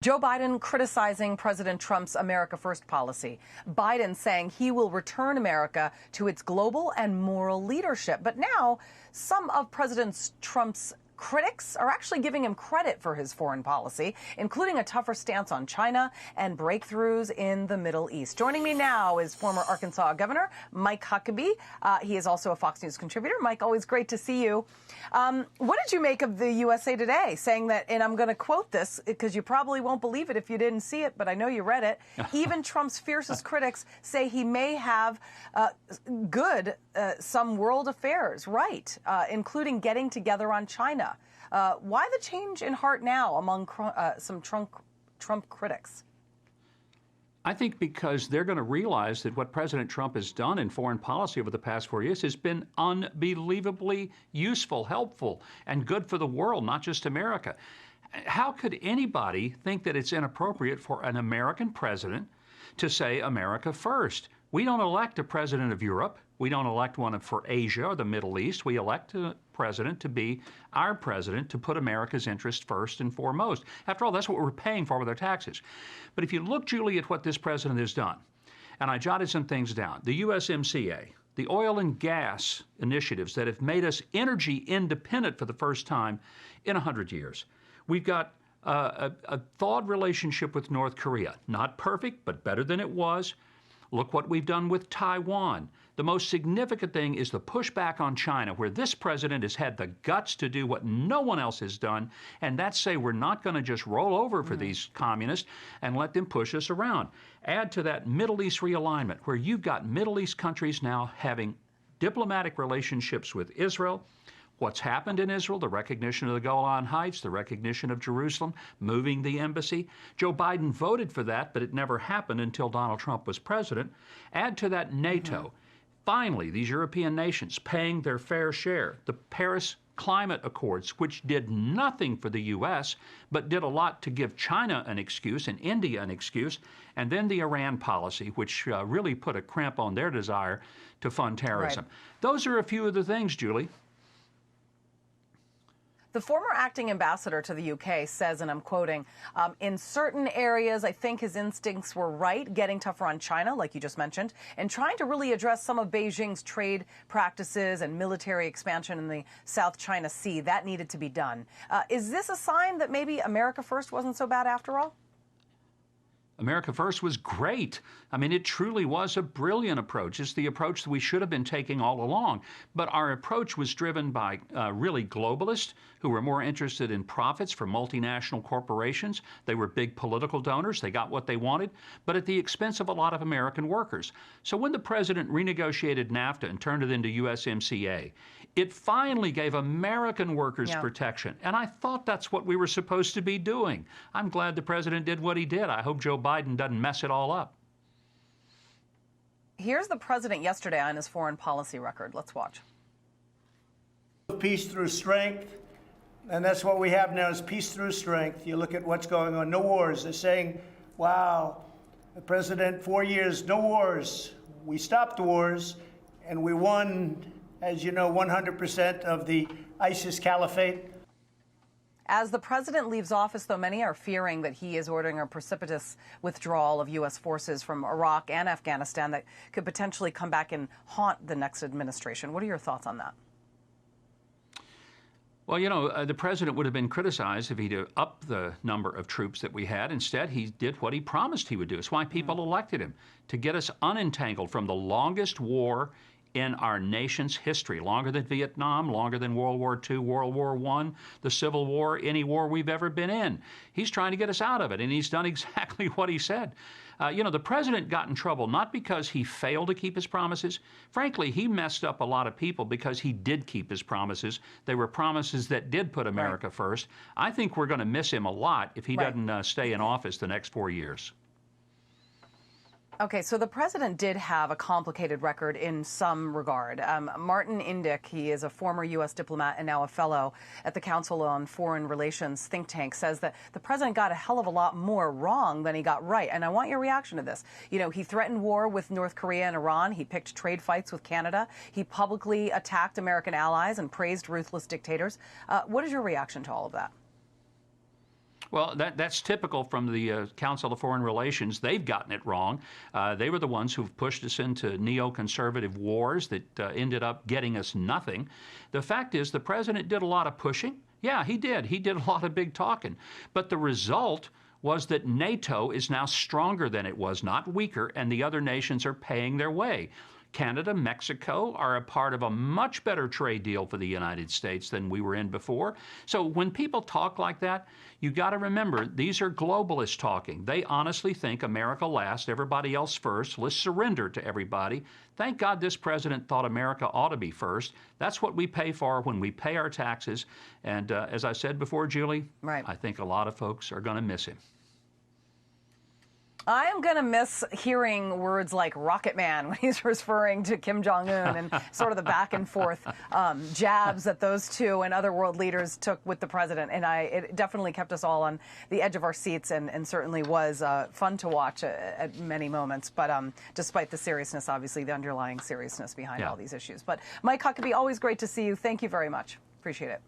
Joe Biden criticizing President Trump's America First policy. Biden saying he will return America to its global and moral leadership. But now some of President Trump's critics are actually giving him credit for his foreign policy, including a tougher stance on China and breakthroughs in the Middle East. Joining me now is former Arkansas Governor Mike Huckabee. He is also a Fox News contributor. Mike, always great to see you. What did you make of the USA Today saying that, and I'm going to quote this because you probably won't believe it if you didn't see it, but I know you read it. Even Trump's fiercest critics say he may have some world affairs right, including getting together on China. Why the change in heart now among some Trump critics? I think because they're going to realize that what President Trump has done in foreign policy over the past 4 years has been unbelievably useful, helpful, and good for the world, not just America. How could anybody think that it's inappropriate for an American president to say America first? We don't elect a president of Europe. We don't elect one for Asia or the Middle East. We elect a president to be our president, to put America's interest first and foremost. After all, that's what we're paying for with our taxes. But if you look, Julie, at what this president has done, and I jotted some things down, the USMCA, the oil and gas initiatives that have made us energy independent for the first time in 100 years. We've got a thawed relationship with North Korea. Not perfect, but better than it was. Look what we've done with Taiwan. The most significant thing is the pushback on China, where this president has had the guts to do what no one else has done, and that's say we're not going to just roll over for these communists and let them push us around. Add to that Middle East realignment, where you've got Middle East countries now having diplomatic relationships with Israel. What's happened in Israel, the recognition of the Golan Heights, the recognition of Jerusalem, moving the embassy. Joe Biden voted for that, but it never happened until Donald Trump was president. Add to that NATO. Finally, these European nations paying their fair share. The Paris Climate Accords, which did nothing for the U.S., but did a lot to give China an excuse and India an excuse. And then the Iran policy, which really put a crimp on their desire to fund terrorism. Right. Those are a few of the things, Julie. The former acting ambassador to the UK says, and I'm quoting, in certain areas, I think his instincts were right, getting tougher on China, like you just mentioned, and trying to really address some of Beijing's trade practices and military expansion in the South China Sea. That needed to be done. Is this a sign that maybe America First wasn't so bad after all? America First was great. I mean, it truly was a brilliant approach. It's the approach that we should have been taking all along. But our approach was driven by really globalists who were more interested in profits for multinational corporations. They were big political donors. They got what they wanted, but at the expense of a lot of American workers. So when the president renegotiated NAFTA and turned it into USMCA, it finally gave American workers protection. And I thought that's what we were supposed to be doing. I'm glad the president did what he did. I hope Joe Biden doesn't mess it all up. Here's the president yesterday on his foreign policy record. Let's watch. Peace through strength. And that's what we have now is peace through strength. You look at what's going on. No wars. They're saying, wow, the president, 4 years, no wars. We stopped the wars, and we won, as you know, 100% of the ISIS caliphate. As the president leaves office, though, many are fearing that he is ordering a precipitous withdrawal of U.S. forces from Iraq and Afghanistan that could potentially come back and haunt the next administration. What are your thoughts on that? Well, you know, the president would have been criticized if he'd upped the number of troops that we had. Instead, he did what he promised he would do. It's why people elected him, to get us unentangled from the longest war in our nation's history, longer than Vietnam, longer than World War II, World War I, the Civil War, any war we've ever been in. He's trying to get us out of it, and he's done exactly what he said. You know, the president got in trouble not because he failed to keep his promises. Frankly, he messed up a lot of people because he did keep his promises. They were promises that did put America first. I think we're going to miss him a lot if he doesn't stay in office the next 4 years. Okay, so the president did have a complicated record in some regard. Martin Indyk, he is a former U.S. diplomat and now a fellow at the Council on Foreign Relations think tank, says that the president got a hell of a lot more wrong than he got right. And I want your reaction to this. You know, he threatened war with North Korea and Iran. He picked trade fights with Canada. He publicly attacked American allies and praised ruthless dictators. What is your reaction to all of that? Well, that's typical from the Council of Foreign Relations. They've gotten it wrong. They were the ones who've pushed us into neoconservative wars that ended up getting us nothing. The fact is, the president did a lot of pushing. Yeah, he did. He did a lot of big talking. But the result was that NATO is now stronger than it was, not weaker, and the other nations are paying their way. Canada, Mexico are a part of a much better trade deal for the United States than we were in before. So when people talk like that, you got to remember, these are globalists talking. They honestly think America last, everybody else first. Let's surrender to everybody. Thank God this president thought America ought to be first. That's what we pay for when we pay our taxes. And as I said before, Julie, right. I think a lot of folks are going to miss him. I am going to miss hearing words like Rocket Man when he's referring to Kim Jong-un and sort of the back and forth jabs that those two and other world leaders took with the president. And it definitely kept us all on the edge of our seats and certainly was fun to watch at many moments. But despite the seriousness, obviously, the underlying seriousness behind all these issues. But Mike Huckabee, always great to see you. Thank you very much. Appreciate it.